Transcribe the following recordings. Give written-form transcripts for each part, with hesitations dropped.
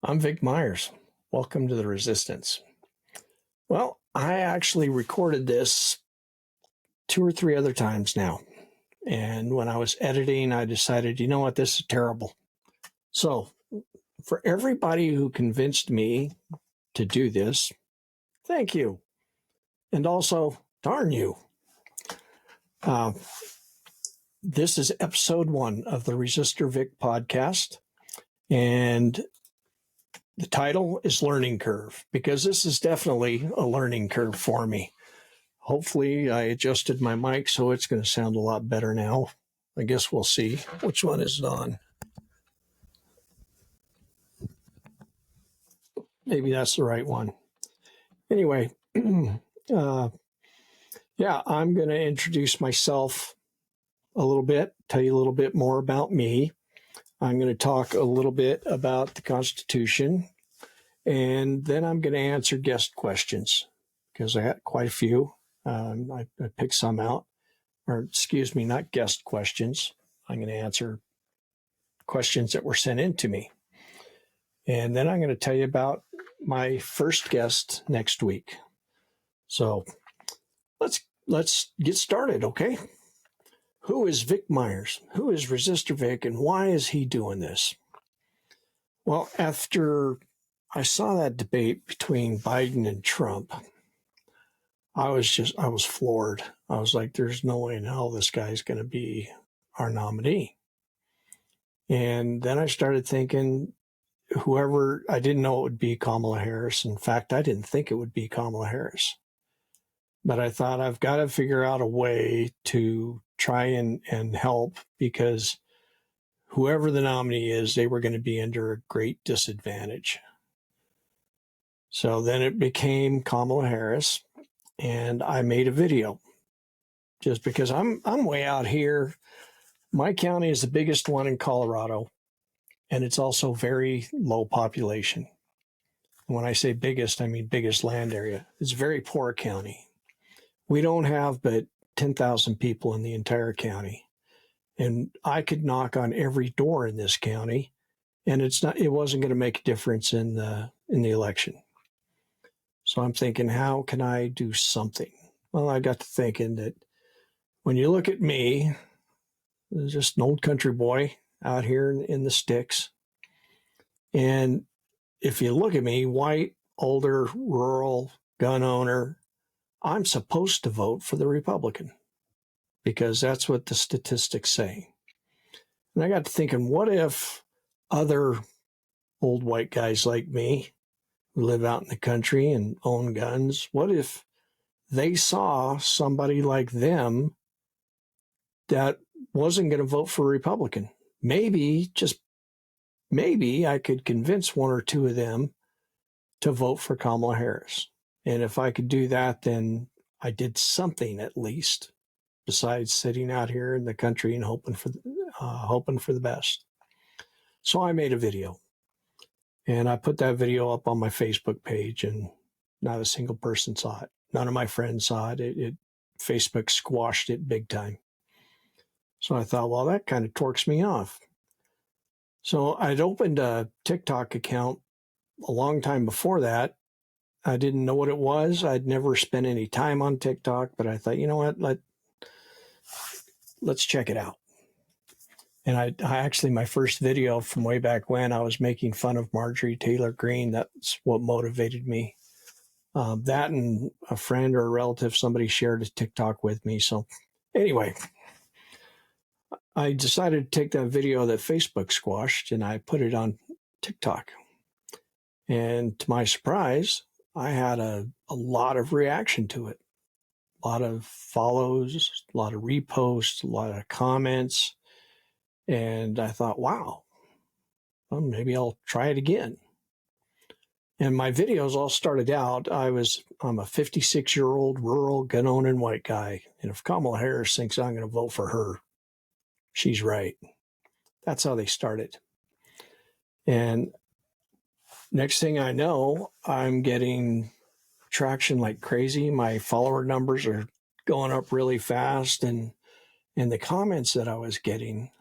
I'm Vic Myers. Welcome to the Resistance. Well, I actually recorded this 2 or 3 other times now. And when I was editing, I decided, you know what, this is terrible. So for everybody who convinced me to do this, thank you. And also, darn you. This is episode 1 of the Resistor Vic podcast. And the title is Learning Curve, because this is definitely a learning curve for me. Hopefully I adjusted my mic so it's going to sound a lot better now. I guess we'll see. Which one is it on? Maybe that's the right one. Anyway, I'm going to introduce myself a little bit, tell you a little bit more about me. I'm going to talk a little bit about the Constitution, and then I'm going to answer guest questions because I had quite a few. I picked some out, not guest questions. I'm going to answer questions that were sent in to me. And then I'm going to tell you about my first guest next week. So let's get started, okay? Who is Vic Myers? Who is Resistor Vic, and why is he doing this? Well, after I saw that debate between Biden and Trump, I was floored. I was like, there's no way in hell this guy's going to be our nominee. And then I started thinking, I didn't know it would be Kamala Harris. In fact, I didn't think it would be Kamala Harris. But I thought I've got to figure out a way to try and help, because whoever the nominee is, they were going to be under a great disadvantage. So then it became Kamala Harris, and I made a video just because I'm way out here. My county is the biggest one in Colorado, and it's also very low population. When I say biggest, I mean biggest land area. It's a very poor county. We don't have but 10,000 people in the entire county. And I could knock on every door in this county, and it wasn't going to make a difference in the election. So I'm thinking, how can I do something? Well, I got to thinking that when you look at me, just an old country boy out here in the sticks. And if you look at me, white, older, rural, gun owner, I'm supposed to vote for the Republican because that's what the statistics say. And I got to thinking, what if other old white guys like me who live out in the country and own guns, what if they saw somebody like them that wasn't going to vote for a Republican? Maybe, just maybe, I could convince 1 or 2 of them to vote for Kamala Harris. And if I could do that, then I did something at least, besides sitting out here in the country and hoping for the best. So I made a video, and I put that video up on my Facebook page, and not a single person saw it. None of my friends saw it. Facebook squashed it big time. So I thought, well, that kind of torques me off. So I'd opened a TikTok account a long time before that. I didn't know what it was. I'd never spent any time on TikTok, but I thought, you know what, let's check it out. And I actually, my first video from way back when, I was making fun of Marjorie Taylor Greene. That's what motivated me. That and a friend or a relative, somebody shared a TikTok with me. So anyway, I decided to take that video that Facebook squashed, and I put it on TikTok. And to my surprise, I had a lot of reaction to it. A lot of follows, a lot of reposts, a lot of comments. And I thought, wow, well, maybe I'll try it again. And my videos all started out, I'm a 56-year-old rural gun-owning white guy. And if Kamala Harris thinks I'm going to vote for her, she's right. That's how they started. And next thing I know, I'm getting traction like crazy. My follower numbers are going up really fast. And the comments that I was getting,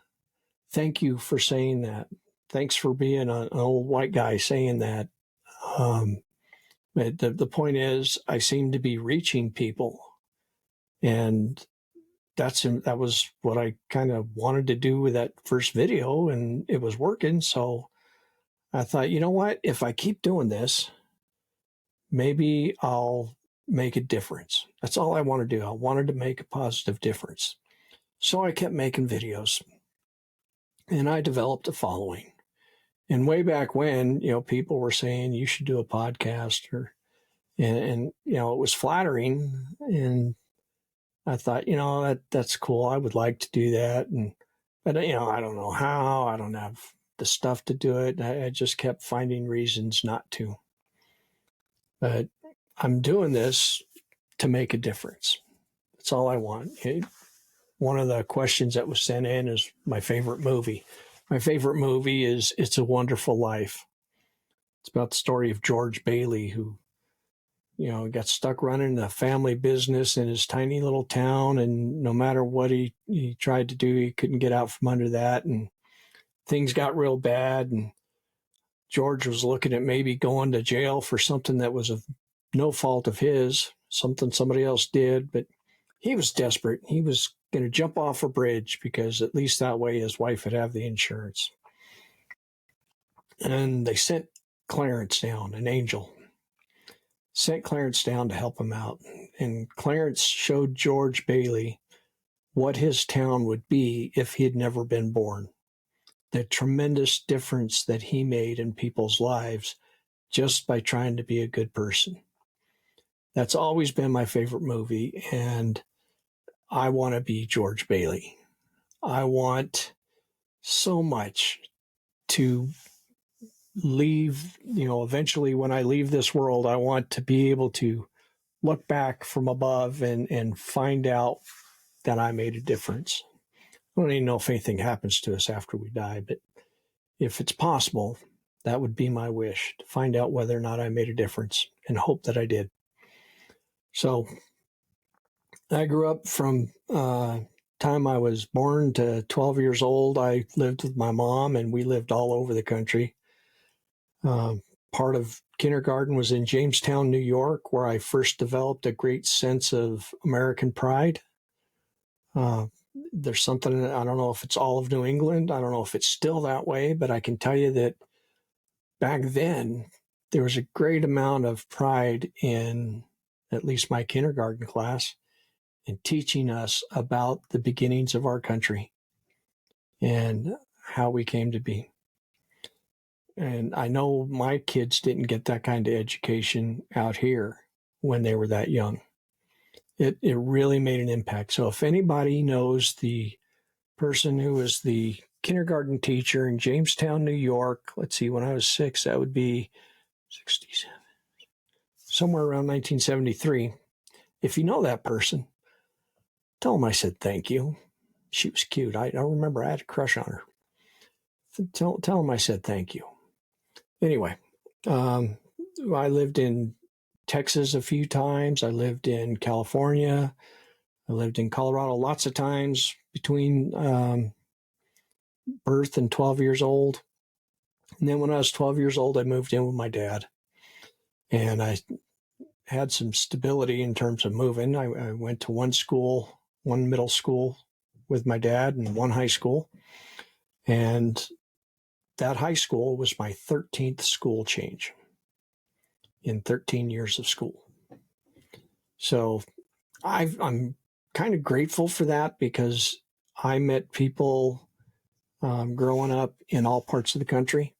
thank you for saying that. thanks for being an old white guy saying that. But the point is, I seem to be reaching people, and that was what I kind of wanted to do with that first video, and it was working. So I thought, you know what? If I keep doing this, maybe I'll make a difference. That's all I want to do. I wanted to make a positive difference. So I kept making videos, and I developed a following. And way back when, people were saying you should do a podcast, and it was flattering. And I thought, that's cool. I would like to do that. But I don't know how. I don't have the stuff to do it. I just kept finding reasons not to. But I'm doing this to make a difference. That's all I want. One of the questions that was sent in is my favorite movie. My favorite movie is It's a Wonderful Life. It's about the story of George Bailey, who, got stuck running the family business in his tiny little town. And no matter what he tried to do, he couldn't get out from under that. And things got real bad. And George was looking at maybe going to jail for something that was of no fault of his, something somebody else did. But he was desperate. He was going to jump off a bridge because at least that way his wife would have the insurance. And they sent Clarence down, an angel, sent Clarence down to help him out. And Clarence showed George Bailey what his town would be if he had never been born. The tremendous difference that he made in people's lives just by trying to be a good person. That's always been my favorite movie, and I want to be George Bailey. I want so much to leave, eventually when I leave this world, I want to be able to look back from above and find out that I made a difference. I don't even know if anything happens to us after we die, but if it's possible, that would be my wish, to find out whether or not I made a difference and hope that I did. So I grew up from time I was born to 12 years old. I lived with my mom, and we lived all over the country. Part of kindergarten was in Jamestown, New York, where I first developed a great sense of American pride. There's something, I don't know if it's all of New England. I don't know if it's still that way, but I can tell you that back then, there was a great amount of pride in at least my kindergarten class in teaching us about the beginnings of our country and how we came to be. And I know my kids didn't get that kind of education out here when they were that young. It really made an impact. So if anybody knows the person who was the kindergarten teacher in Jamestown, New York, let's see, when I was 6, that would be 67, somewhere around 1973. If you know that person, tell them I said thank you. She was cute. I remember I had a crush on her. Tell them I said thank you. Anyway, I lived in Texas a few times. I lived in California. I lived in Colorado lots of times between birth and 12 years old. And then when I was 12 years old, I moved in with my dad. And I had some stability in terms of moving. I went to one school, one middle school with my dad, and one high school. And that high school was my 13th school change in 13 years of school. So I'm kind of grateful for that, because I met people growing up in all parts of the country.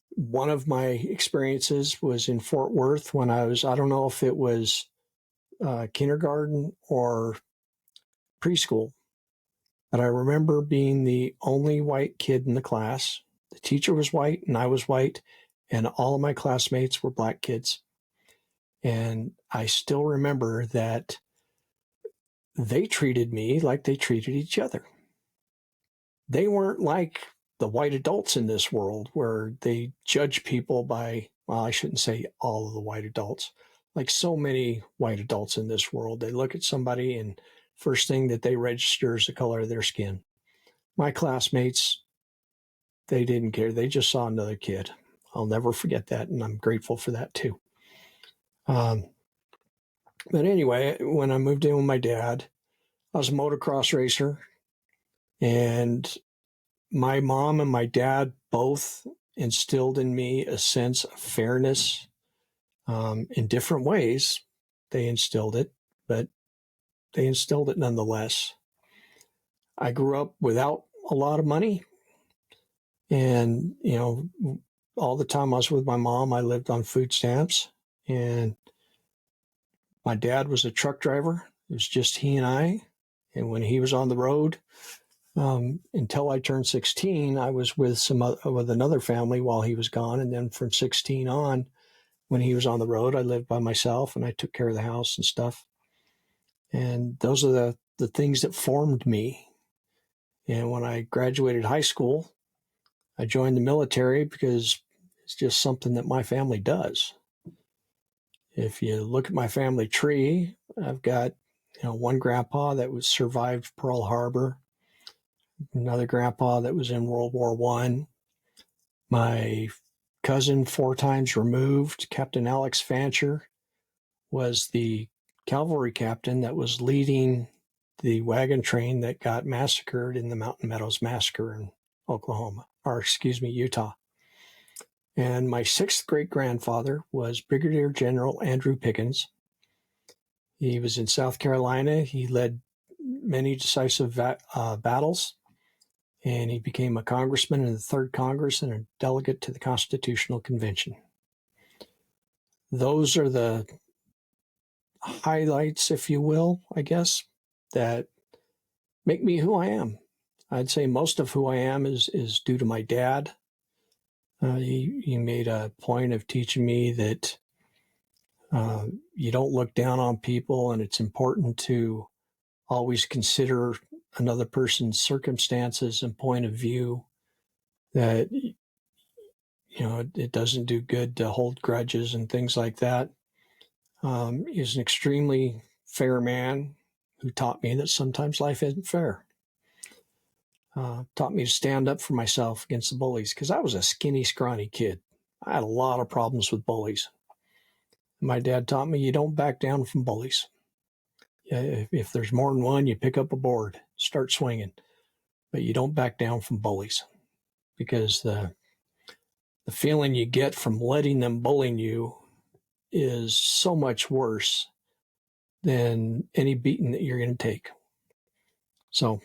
One of my experiences was in Fort Worth when I don't know if it was kindergarten or preschool, but I remember being the only white kid in the class. The teacher was white and I was white, and all of my classmates were black kids. And I still remember that they treated me like they treated each other. They weren't like the white adults in this world where they judge people by, well, I shouldn't say all of the white adults, like so many white adults in this world. They look at somebody and first thing that they register is the color of their skin. My classmates they didn't care. They just saw another kid. I'll never forget that, and I'm grateful for that too. But anyway, when I moved in with my dad, I was a motocross racer, and my mom and my dad both instilled in me a sense of fairness in different ways. They instilled it, but they instilled it nonetheless. I grew up without a lot of money, and all the time I was with my mom, I lived on food stamps, and my dad was a truck driver. It was just he and I. And when he was on the road, until I turned 16, I was with another family while he was gone. And then from 16 on, when he was on the road, I lived by myself and I took care of the house and stuff. And those are the things that formed me. And when I graduated high school, I joined the military because it's just something that my family does. If you look at my family tree, I've got one grandpa that was survived Pearl Harbor, another grandpa that was in World War I. My cousin, 4 times removed, Captain Alex Fancher, was the cavalry captain that was leading the wagon train that got massacred in the Mountain Meadows Massacre in Utah. And my 6th great-grandfather was Brigadier General Andrew Pickens. He was in South Carolina. He led many decisive battles, and he became a congressman in the 3rd Congress and a delegate to the Constitutional Convention. Those are the highlights, if you will, I guess, that make me who I am. I'd say most of who I am is due to my dad. He made a point of teaching me that you don't look down on people, and it's important to always consider another person's circumstances and point of view, that it doesn't do good to hold grudges and things like that. He's an extremely fair man who taught me that sometimes life isn't fair. Taught me to stand up for myself against the bullies, because I was a skinny, scrawny kid. I had a lot of problems with bullies. My dad taught me you don't back down from bullies. If there's more than one, you pick up a board, start swinging, but you don't back down from bullies, because the feeling you get from letting them bully you is so much worse than any beating that you're going to take. So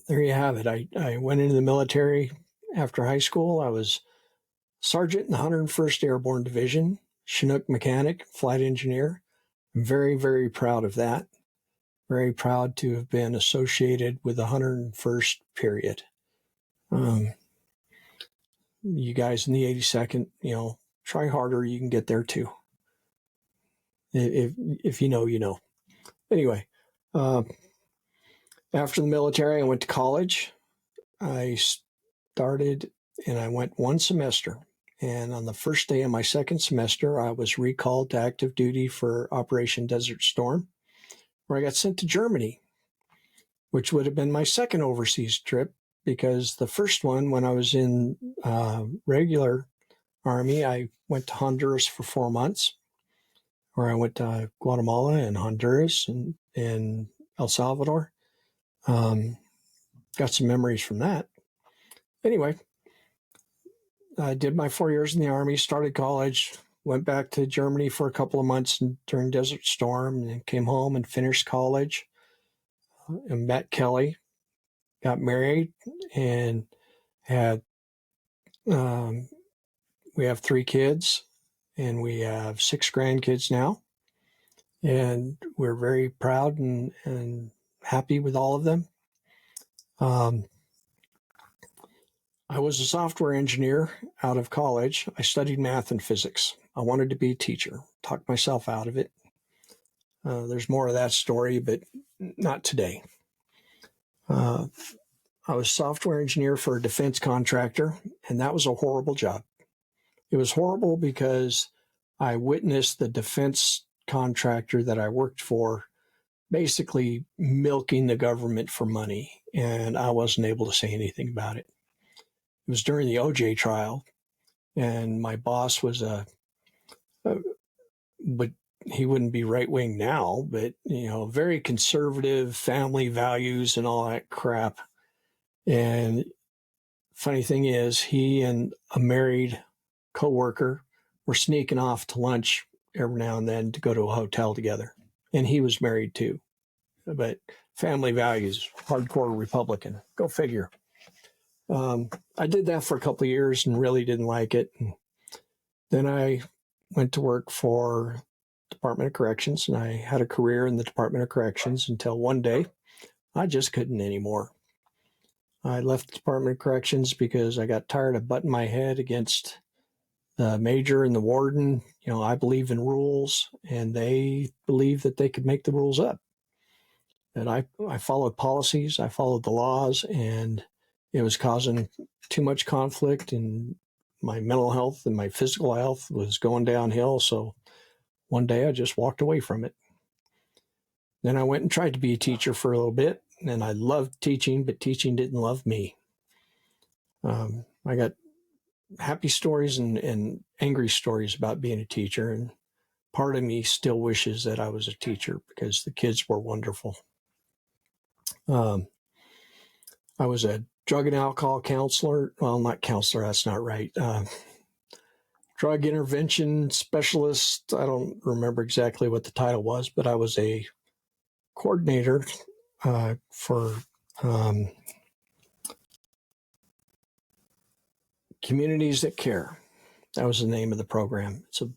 there you have it. I went into the military after high school. I was sergeant in the 101st Airborne Division, Chinook mechanic, flight engineer. I'm very, very proud of that. Very proud to have been associated with the 101st period. You guys in the 82nd, try harder. You can get there too. If you know, you know. Anyway, after the military, I went to college. I started and I went 1 semester. And on the first day of my 2nd semester, I was recalled to active duty for Operation Desert Storm, where I got sent to Germany, which would have been my 2nd overseas trip, because the first one, when I was in regular Army, I went to Honduras for 4 months, where I went to Guatemala and Honduras and El Salvador. Got some memories from that. Anyway, I did my 4 years in the Army, started college, went back to Germany for a couple of months during Desert Storm, and then came home and finished college and met Kelly, got married, and had we have 3 kids, and we have 6 grandkids now, and we're very proud and happy with all of them. I was a software engineer out of college. I studied math and physics. I wanted to be a teacher, talked myself out of it. There's more of that story, but not today. I was a software engineer for a defense contractor, and that was a horrible job. It was horrible because I witnessed the defense contractor that I worked for basically milking the government for money, and I wasn't able to say anything about it. It was during the OJ trial, and my boss was but he wouldn't be right wing now, but very conservative, family values and all that crap. And funny thing is, he and a married coworker were sneaking off to lunch every now and then to go to a hotel together. And he was married too. But family values, hardcore Republican. Go figure. I did that for a couple of years and really didn't like it. And then I went to work for Department of Corrections, and I had a career in the Department of Corrections until one day I just couldn't anymore. I left the Department of Corrections because I got tired of butting my head against the major and the warden. I believe in rules, and they believe that they could make the rules up. And I followed policies, I followed the laws, and it was causing too much conflict, and my mental health and my physical health was going downhill. So one day I just walked away from it. Then I went and tried to be a teacher for a little bit, and I loved teaching, but teaching didn't love me. I got happy stories and angry stories about being a teacher, and part of me still wishes that I was a teacher because the kids were wonderful. I was a drug and alcohol counselor. Well, not counselor, that's not right. Drug intervention specialist. I don't remember exactly what the title was, but I was a coordinator for Communities That Care. That was the name of the program. It's an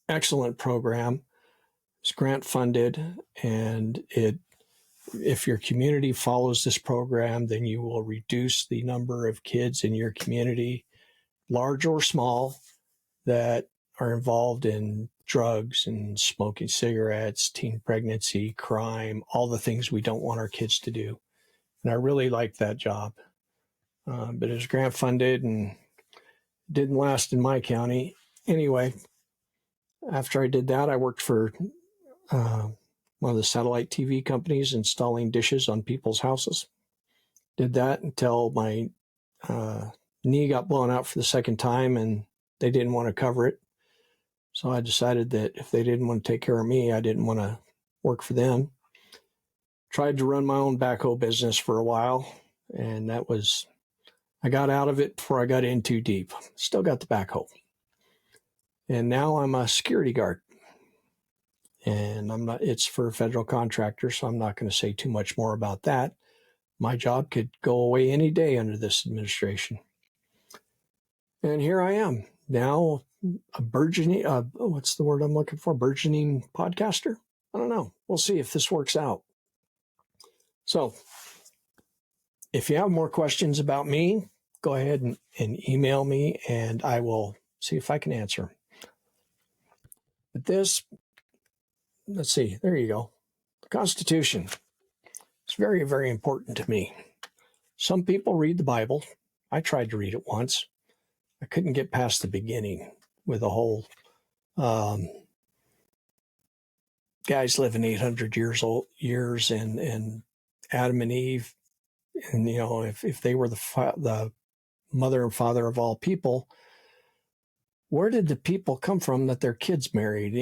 excellent program. It's grant funded, and if your community follows this program, then you will reduce the number of kids in your community, large or small, that are involved in drugs and smoking cigarettes, teen pregnancy, crime, all the things we don't want our kids to do. And I really liked that job. But it was grant funded and didn't last in my county. Anyway, after I did that, I worked for one of the satellite TV companies installing dishes on people's houses. Did that until my knee got blown out for the second time, and they didn't want to cover it. So I decided that if they didn't want to take care of me, I didn't want to work for them. Tried to run my own backhoe business for a while, and I got out of it before I got in too deep. Still got the backhoe. And now I'm a security guard. And it's for a federal contractor, so I'm not going to say too much more about that. My job could go away any day under this administration. And here I am now, a burgeoning, what's the word I'm looking for? Burgeoning podcaster? I don't know. We'll see if this works out. So if you have more questions about me, go ahead and email me, and I will see if I can answer. But let's see, there you go. The Constitution. It's very, very important to me. Some people read the Bible. I tried to read it once. I couldn't get past the beginning with the whole guys living 800 years and Adam and Eve, and if they were the mother and father of all people, where did the people come from that their kids married?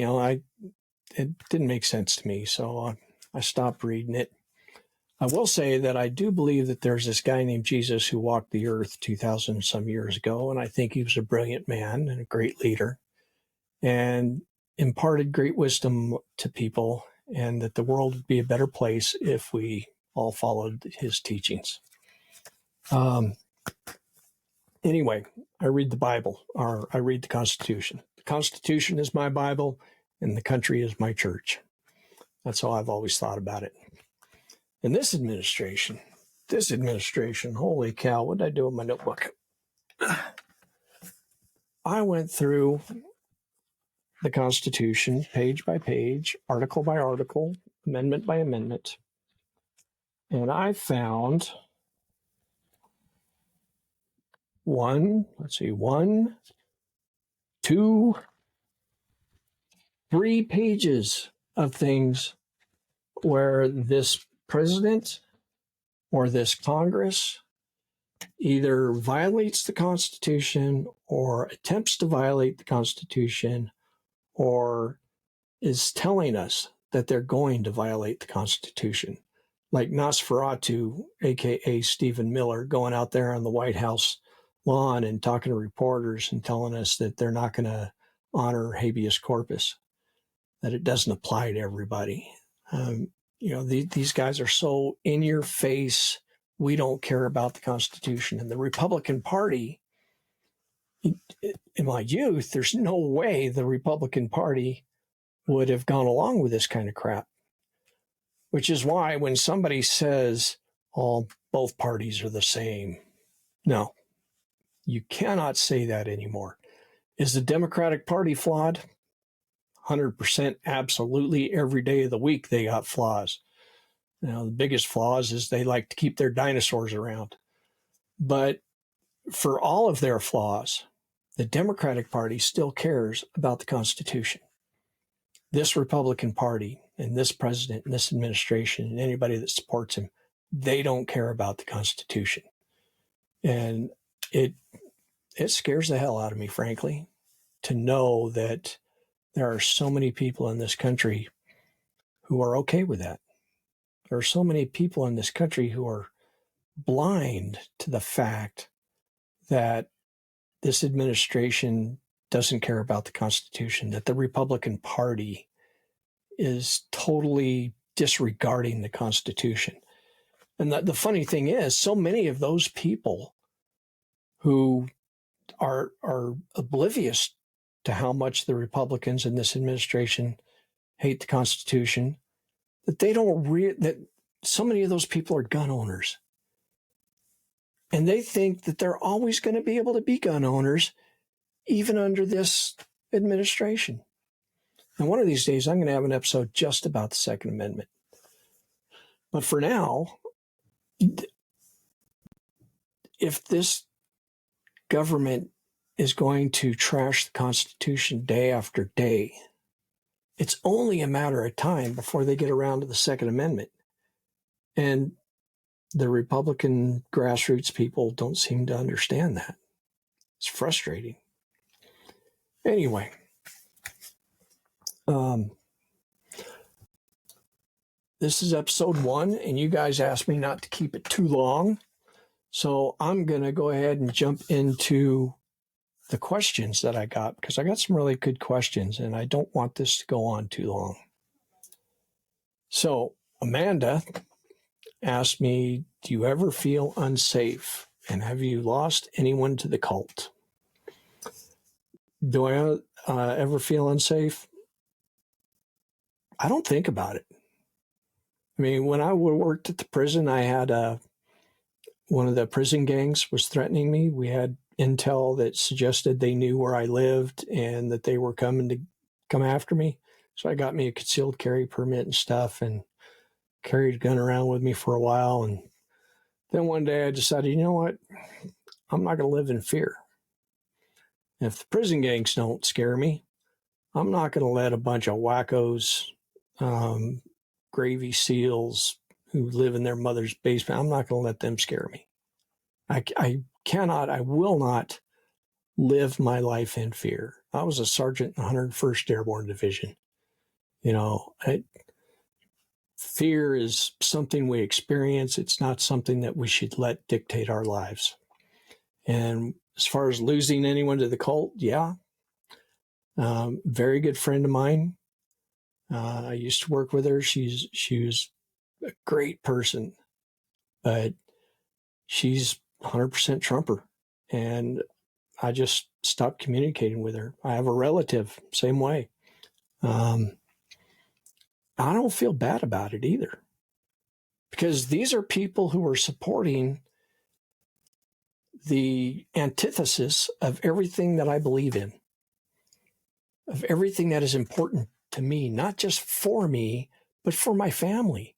It didn't make sense to me, so I stopped reading it. I will say that I do believe that there's this guy named Jesus who walked the earth 2,000 some years ago, and I think he was a brilliant man and a great leader and imparted great wisdom to people, and that the world would be a better place if we all followed his teachings. Anyway, I read the Bible, or I read the Constitution. The Constitution is my Bible, and the country is my church. That's how I've always thought about it. And this administration, holy cow, what did I do with my notebook? I went through the Constitution page by page, article by article, amendment by amendment, and I found one, two, 3 pages of things where this president or this Congress either violates the Constitution or attempts to violate the Constitution or is telling us that they're going to violate the Constitution. Like Nosferatu, aka Stephen Miller, going out there on the White House lawn and talking to reporters and telling us that they're not going to honor habeas corpus, that it doesn't apply to everybody. These guys are so in your face. We don't care about the Constitution. And the Republican Party, in my youth, there's no way the Republican Party would have gone along with this kind of crap. Which is why when somebody says, oh, both parties are the same, no, you cannot say that anymore. Is the Democratic Party flawed? 100% absolutely. Every day of the week they got flaws. The biggest flaws is they like to keep their dinosaurs around. But for all of their flaws, the Democratic Party still cares about the Constitution. This Republican Party and this president and this administration and anybody that supports him, they don't care about the Constitution. And it scares the hell out of me, frankly, to know that there are so many people in this country who are okay with that. There are so many people in this country who are blind to the fact that this administration doesn't care about the Constitution, that the Republican Party is totally disregarding the Constitution. And the funny thing is, so many of those people who are oblivious to how much the Republicans in this administration hate the Constitution, that they don't that so many of those people are gun owners. And they think that they're always going to be able to be gun owners, even under this administration. And one of these days, I'm going to have an episode just about the Second Amendment. But for now, if this government is going to trash the Constitution day after day, it's only a matter of time before they get around to the Second Amendment. And the Republican grassroots people don't seem to understand that. It's frustrating. Anyway, this is episode 1, and you guys asked me not to keep it too long. So I'm going to go ahead and jump into the questions that I got, because I got some really good questions, and I don't want this to go on too long. So Amanda asked me, do you ever feel unsafe? And have you lost anyone to the cult? Do I ever feel unsafe? I don't think about it. I mean, when I worked at the prison, I had one of the prison gangs was threatening me. We had intel that suggested they knew where I lived and that they were coming to come after me. So I got me a concealed carry permit and stuff and carried a gun around with me for a while. And then one day I decided, you know what? I'm not going to live in fear. If the prison gangs don't scare me, I'm not going to let a bunch of wackos, gravy seals who live in their mother's basement, I'm not going to let them scare me. I will not live my life in fear. I was a sergeant in the 101st Airborne Division. Fear is something we experience. It's not something that we should let dictate our lives. And as far as losing anyone to the cult, yeah. Very good friend of mine. I used to work with her. She was a great person, but she's 100% Trumper. And I just stopped communicating with her. I have a relative, same way. I don't feel bad about it either, because these are people who are supporting the antithesis of everything that I believe in, of everything that is important to me, not just for me, but for my family.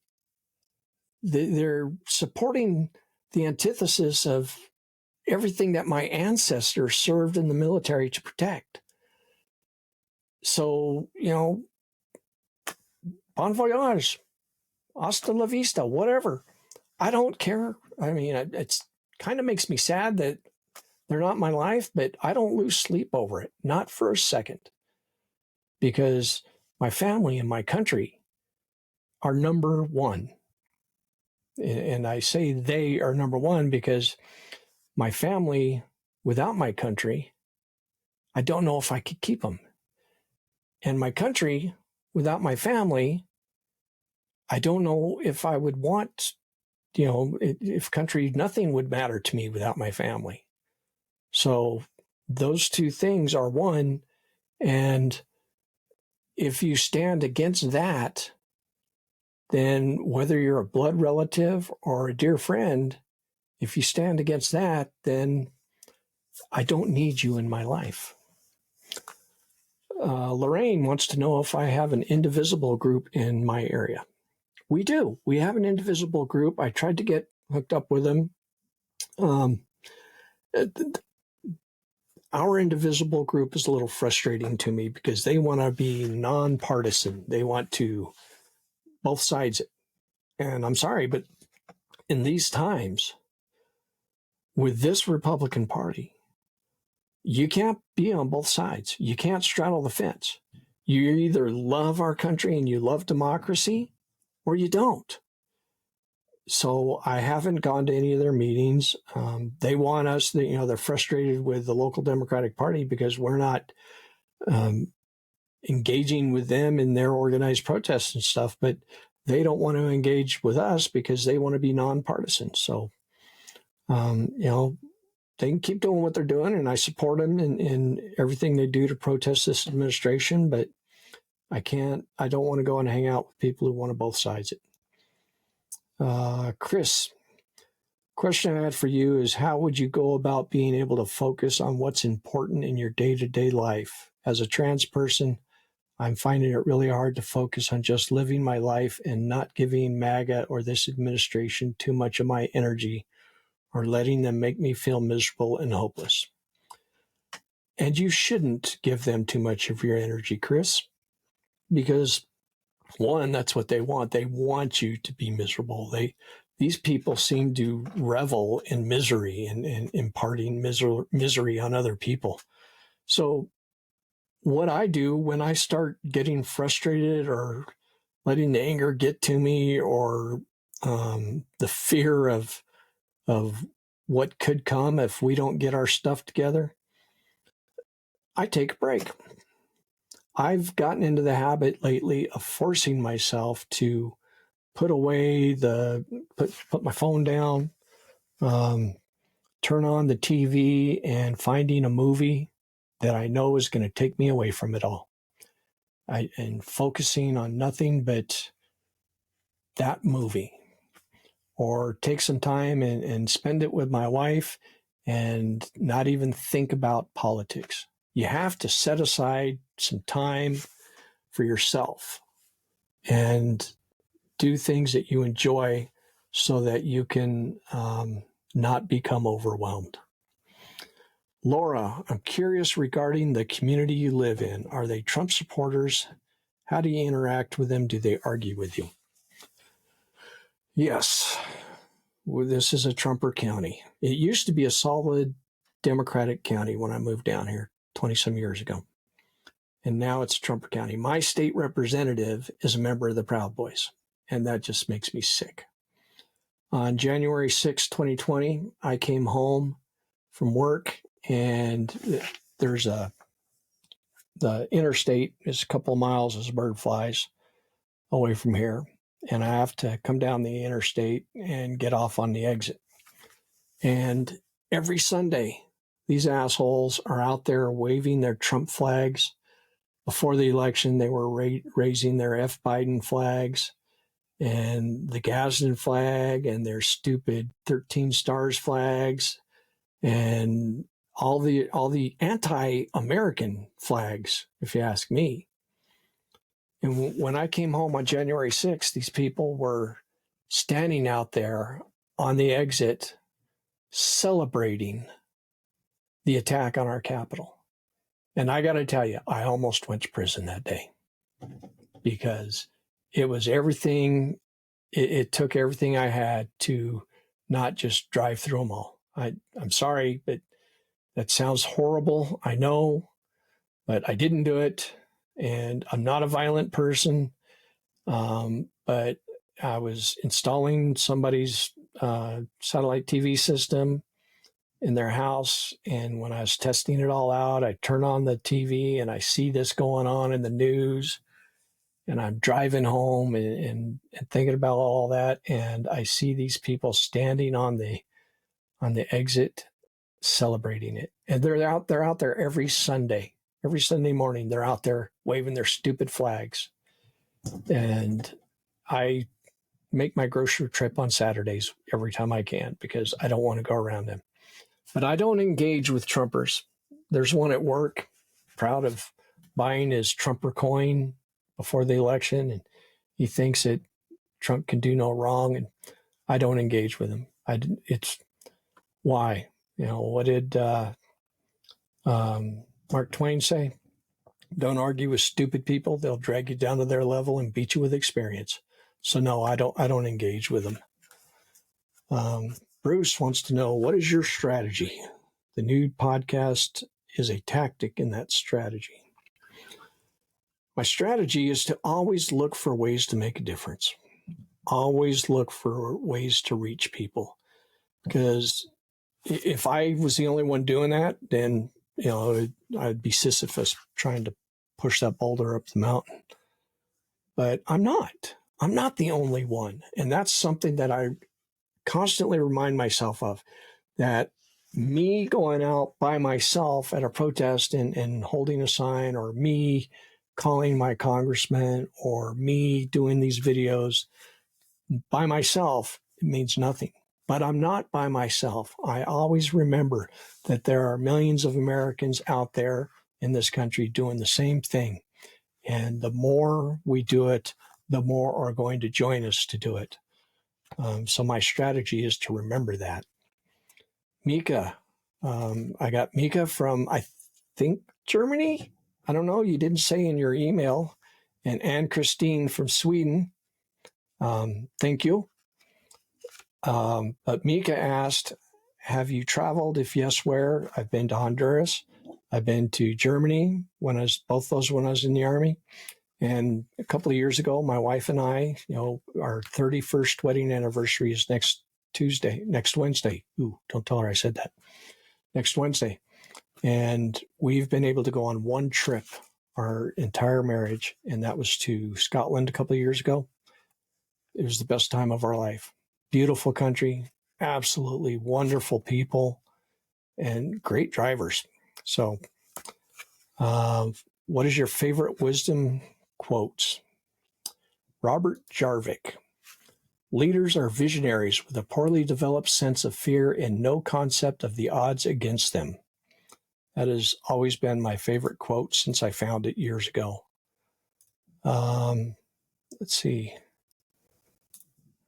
They're supporting the antithesis of everything that my ancestors served in the military to protect. So, bon voyage, hasta la vista, whatever. I don't care. I mean, it's kind of makes me sad that they're not my life, but I don't lose sleep over it, not for a second, because my family and my country are number one. And I say they are number one because my family, without my country, I don't know if I could keep them. And my country, without my family, I don't know if I would want, if country, nothing would matter to me without my family. So those two things are one. And if you stand against that, then whether you're a blood relative or a dear friend, if you stand against that, then I don't need you in my life. Lorraine wants to know if I have an indivisible group in my area. We do. We have an indivisible group. I tried to get hooked up with them. Our indivisible group is a little frustrating to me because they want to be nonpartisan. They want to both sides. And I'm sorry, but in these times, with this Republican Party, you can't be on both sides. You can't straddle the fence. You either love our country and you love democracy, or you don't. So I haven't gone to any of their meetings. They want us, they're frustrated with the local Democratic Party because we're not engaging with them in their organized protests and stuff, but they don't want to engage with us because they want to be nonpartisan. So, they can keep doing what they're doing, and I support them in everything they do to protest this administration, but I don't want to go and hang out with people who want to both sides it. Chris, question I had for you is, how would you go about being able to focus on what's important in your day-to-day life? As a trans person, I'm finding it really hard to focus on just living my life and not giving MAGA or this administration too much of my energy or letting them make me feel miserable and hopeless. And you shouldn't give them too much of your energy, Chris, because one, that's what they want. They want you to be miserable. These people seem to revel in misery and imparting misery on other people. So what I do when I start getting frustrated or letting the anger get to me, or the fear of what could come if we don't get our stuff together, I take a break. I've gotten into the habit lately of forcing myself to put my phone down, turn on the TV, and finding a movie that I know is going to take me away from it all. And focusing on nothing but that movie, or take some time and spend it with my wife and not even think about politics. You have to set aside some time for yourself and do things that you enjoy so that you can not become overwhelmed. Laura, I'm curious regarding the community you live in. Are they Trump supporters? How do you interact with them? Do they argue with you? Yes, this is a Trumper county. It used to be a solid Democratic county when I moved down here 20-some years ago. And now it's a Trumper county. My state representative is a member of the Proud Boys, and that just makes me sick. On January 6, 2020, I came home from work, and the interstate is a couple of miles as a bird flies away from here, and I have to come down the interstate and get off on the exit. And every Sunday, these assholes are out there waving their Trump flags. Before the election, they were raising their F. Biden flags and the Gadsden flag and their stupid 13 stars flags and all the anti-American flags, if you ask me. And when I came home on January 6th, these people were standing out there on the exit celebrating the attack on our Capitol. And I got to tell you, I almost went to prison that day because it was everything. It took everything I had to not just drive through them all. I'm sorry, but that sounds horrible. I know, but I didn't do it. And I'm not a violent person. But I was installing somebody's satellite TV system in their house. And when I was testing it all out, I turn on the TV and I see this going on in the news. And I'm driving home and thinking about all that. And I see these people standing on the exit celebrating it. And they're out there every Sunday morning. They're out there waving their stupid flags. And I make my grocery trip on Saturdays every time I can because I don't want to go around them. But I don't engage with Trumpers. There's one at work, proud of buying his Trumper coin before the election, and he thinks that Trump can do no wrong, and I don't engage with him. It's why, what did Mark Twain say? Don't argue with stupid people; they'll drag you down to their level and beat you with experience. So no, I don't engage with them. Bruce wants to know, what is your strategy? The new podcast is a tactic in that strategy. My strategy is to always look for ways to make a difference. Always look for ways to reach people. Because if I was the only one doing that, then, I'd be Sisyphus trying to push that boulder up the mountain. But I'm not. I'm not the only one. And that's something that I constantly remind myself of, that me going out by myself at a protest and holding a sign, or me calling my congressman, or me doing these videos by myself, it means nothing. But I'm not by myself. I always remember that there are millions of Americans out there in this country doing the same thing. And the more we do it, the more are going to join us to do it. So my strategy is to remember that. Mika. I got Mika from, I think, Germany. I don't know. You didn't say in your email. And Anne Christine from Sweden. Thank you. But Mika asked, have you traveled? If yes, where? I've been to Honduras. I've been to Germany both those when I was in the Army. And a couple of years ago, my wife and I, our 31st wedding anniversary is next Wednesday. Ooh, don't tell her I said that. Next Wednesday. And we've been able to go on one trip our entire marriage, and that was to Scotland a couple of years ago. It was the best time of our life. Beautiful country, absolutely wonderful people, and great drivers. So, what is your favorite wisdom quotes? Robert Jarvik. Leaders are visionaries with a poorly developed sense of fear and no concept of the odds against them. That has always been my favorite quote since I found it years ago. Let's see.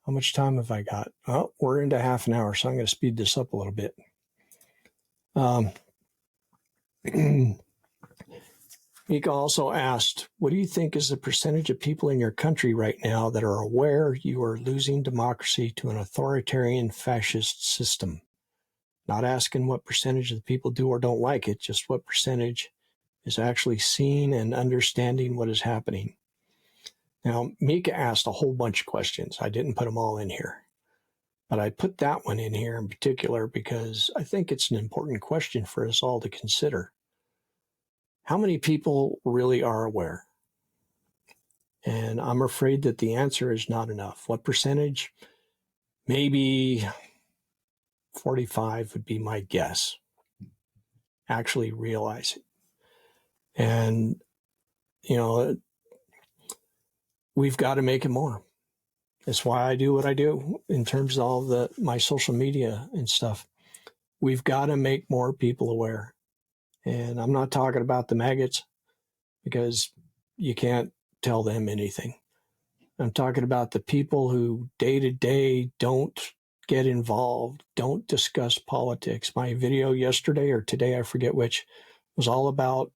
How much time have I got? Oh, we're into half an hour, so I'm going to speed this up a little bit. Mika also asked, what do you think is the percentage of people in your country right now that are aware you are losing democracy to an authoritarian fascist system? Not asking what percentage of the people do or don't like it, just what percentage is actually seeing and understanding what is happening. Now, Mika asked a whole bunch of questions. I didn't put them all in here. But I put that one in here in particular because I think it's an important question for us all to consider. How many people really are aware? And I'm afraid that the answer is not enough. What percentage? Maybe 45 would be my guess. Actually realize it. And, we've got to make it more. That's why I do what I do in terms of all my social media and stuff. We've got to make more people aware. And I'm not talking about the maggots because you can't tell them anything. I'm talking about the people who day to day don't get involved, don't discuss politics. My video yesterday or today, I forget which, was all about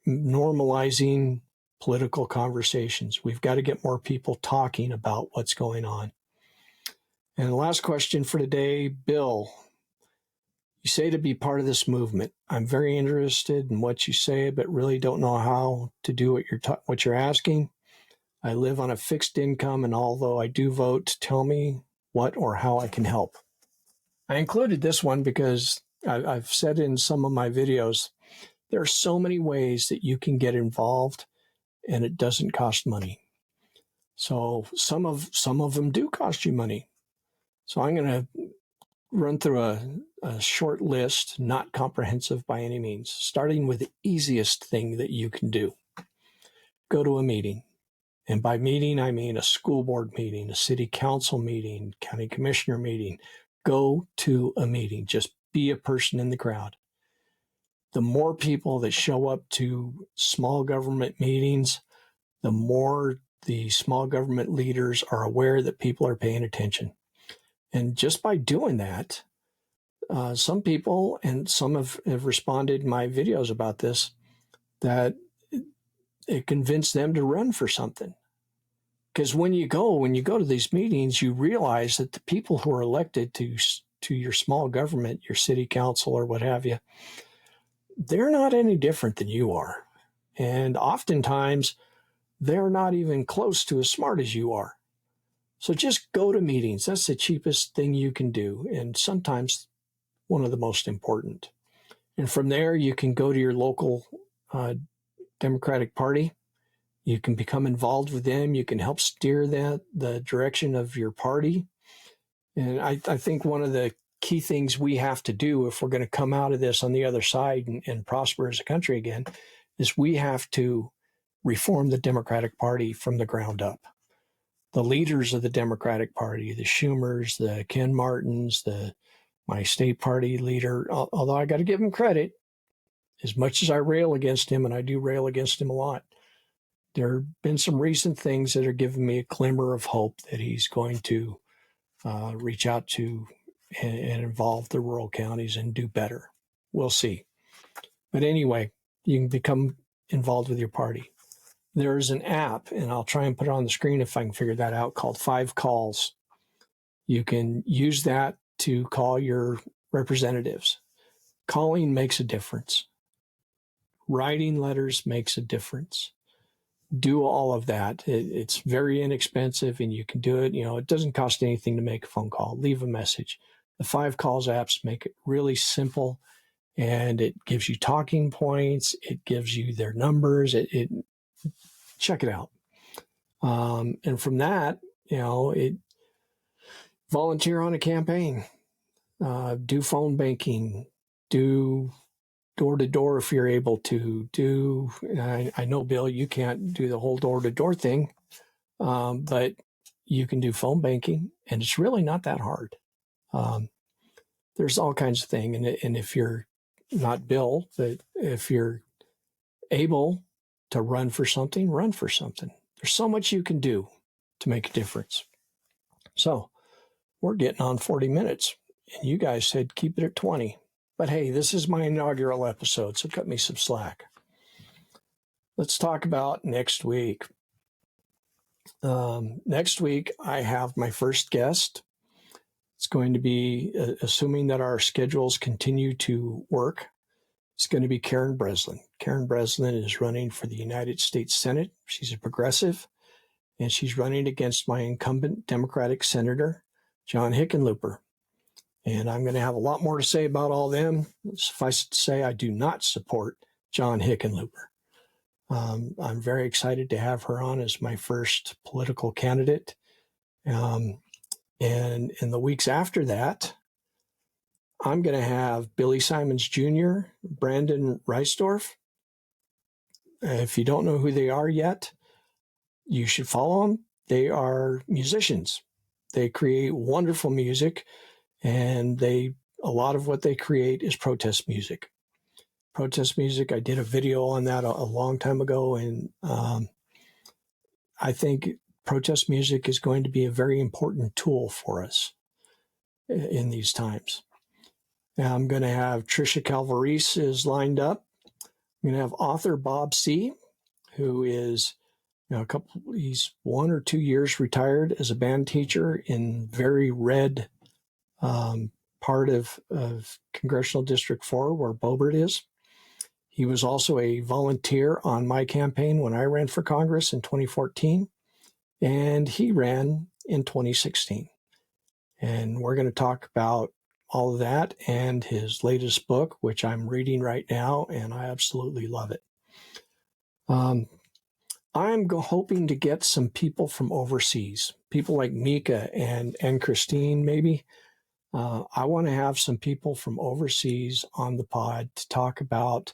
normalizing political conversations. We've got to get more people talking about what's going on. And the last question for today, Bill. You say to be part of this movement. I'm very interested in what you say, but really don't know how to do what you're asking. I live on a fixed income, and although I do vote, tell me what or how I can help. I included this one because I've said in some of my videos, there are so many ways that you can get involved, and it doesn't cost money. So some of them do cost you money. So I'm going to run through a short list, not comprehensive by any means, starting with the easiest thing that you can do. Go to a meeting. And by meeting, I mean a school board meeting, a city council meeting, county commissioner meeting. Go to a meeting. Just be a person in the crowd. The more people that show up to small government meetings, the more the small government leaders are aware that people are paying attention. And just by doing that, some people, and some have responded in my videos about this, that it convinced them to run for something. Because when you go to these meetings, you realize that the people who are elected to your small government, your city council or what have you, they're not any different than you are. And oftentimes, they're not even close to as smart as you are. So just go to meetings. That's the cheapest thing you can do, and sometimes one of the most important. And from there, you can go to your local Democratic Party. You can become involved with them. You can help steer the direction of your party. And I think one of the key things we have to do if we're going to come out of this on the other side and prosper as a country again is we have to reform the Democratic Party from the ground up. The leaders of the Democratic Party, the Schumers, the Ken Martins, my state party leader, although I got to give him credit, as much as I rail against him, and I do rail against him a lot, there have been some recent things that are giving me a glimmer of hope that he's going to reach out to and involve the rural counties and do better. We'll see. But anyway, you can become involved with your party. There's an app, and I'll try and put it on the screen if I can figure that out, called 5 Calls. You can use that to call your representatives. Calling makes a difference. Writing letters makes a difference. Do all of that. It's very inexpensive, and you can do it. It doesn't cost anything to make a phone call. Leave a message. The 5 Calls apps make it really simple, and it gives you talking points. It gives you their numbers. Check it out. And from that, volunteer on a campaign, do phone banking, do door-to-door if you're able to. I know, Bill, you can't do the whole door-to-door thing, but you can do phone banking, and it's really not that hard. There's all kinds of things, and if you're not Bill, but if you're able to run for something, run for something. There's so much you can do to make a difference. So we're getting on 40 minutes, and you guys said keep it at 20. But hey, this is my inaugural episode, so cut me some slack. Let's talk about next week. Next week, I have my first guest. It's going to be, assuming that our schedules continue to work, it's going to be Karen Breslin. Karen Breslin is running for the United States Senate. She's a progressive, and she's running against my incumbent Democratic Senator, John Hickenlooper. And I'm going to have a lot more to say about all them. Suffice it to say, I do not support John Hickenlooper. I'm very excited to have her on as my first political candidate. And in the weeks after that, I'm going to have Billy Simons Jr., Brandon Reisdorf. If you don't know who they are yet, you should follow them. They are musicians. They create wonderful music, and a lot of what they create is protest music. Protest music, I did a video on that a long time ago, and I think protest music is going to be a very important tool for us in these times. Now, I'm going to have Trisha Calvarese is lined up. I'm going to have author Bob C., who is he's 1 or 2 years retired as a band teacher in very red part of Congressional District 4, where Boebert is. He was also a volunteer on my campaign when I ran for Congress in 2014, and he ran in 2016. And we're going to talk about all of that and his latest book, which I'm reading right now, and I absolutely love it. I'm hoping to get some people from overseas, people like Mika and Christine, maybe. I want to have some people from overseas on the pod to talk about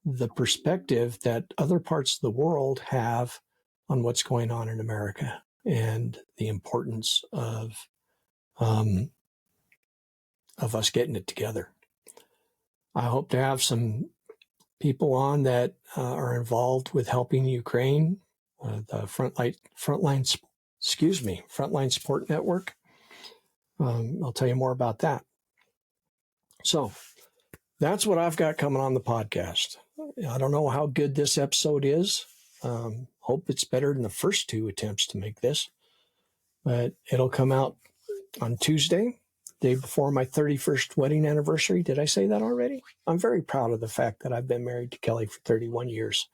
the perspective that other parts of the world have on what's going on in America and the importance of us getting it together. I hope to have some people on that are involved with helping Ukraine, the Frontline Support Network. I'll tell you more about that. So that's what I've got coming on the podcast. I don't know how good this episode is. Hope it's better than the first 2 attempts to make this, but it'll come out on Tuesday, day before my 31st wedding anniversary. Did I say that already? I'm very proud of the fact that I've been married to Kelly for 31 years.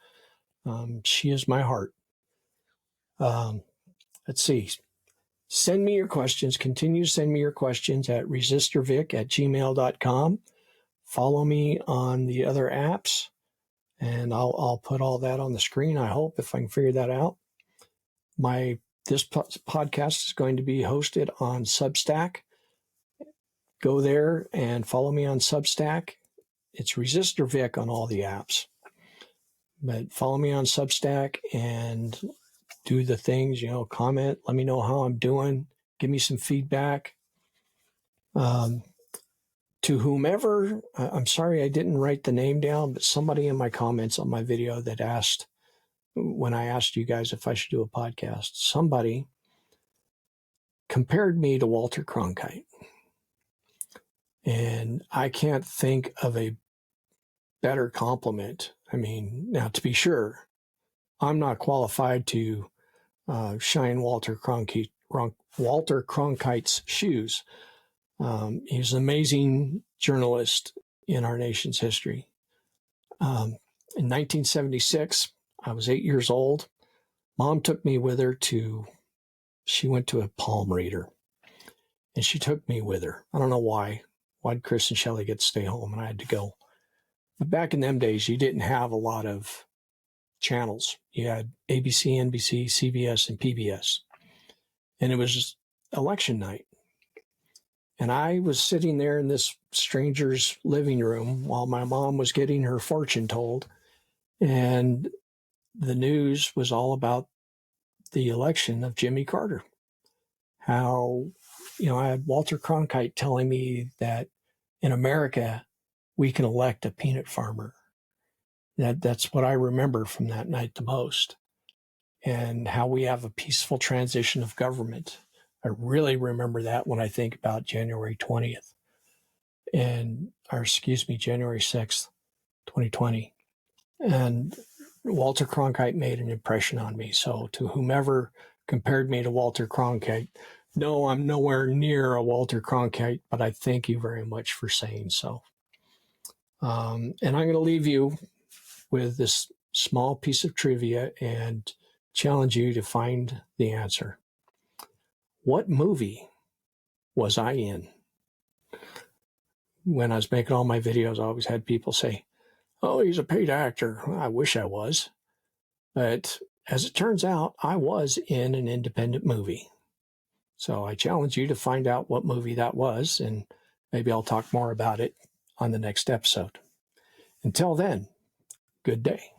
She is my heart. Let's see. Send me your questions. Continue to send me your questions at resistorvic@gmail.com. Follow me on the other apps, and I'll put all that on the screen, I hope, if I can figure that out. This podcast is going to be hosted on Substack. Go there and follow me on Substack. It's Resistor Vic on all the apps. But follow me on Substack and do the things, comment, let me know how I'm doing, give me some feedback. To whomever, I'm sorry I didn't write the name down, but somebody in my comments on my video that asked, when I asked you guys if I should do a podcast, somebody compared me to Walter Cronkite. And I can't think of a better compliment. I mean, now to be sure, I'm not qualified to shine Walter Cronkite's shoes. He's an amazing journalist in our nation's history. In 1976, I was 8 years old. Mom took me with her she went to a palm reader, and she took me with her. I don't know why. Why'd Chris and Shelley get to stay home and I had to go? But back in them days, you didn't have a lot of channels. You had ABC, NBC, CBS, and PBS. And it was just election night. And I was sitting there in this stranger's living room while my mom was getting her fortune told. And the news was all about the election of Jimmy Carter. How, I had Walter Cronkite telling me that in America, we can elect a peanut farmer. That's what I remember from that night the most. And how we have a peaceful transition of government. I really remember that when I think about January 20th. January 6th, 2020. And Walter Cronkite made an impression on me. So to whomever compared me to Walter Cronkite, no, I'm nowhere near a Walter Cronkite, but I thank you very much for saying so. And I'm going to leave you with this small piece of trivia and challenge you to find the answer. What movie was I in? When I was making all my videos, I always had people say, "Oh, he's a paid actor." I wish I was. But as it turns out, I was in an independent movie. So I challenge you to find out what movie that was, and maybe I'll talk more about it on the next episode. Until then, good day.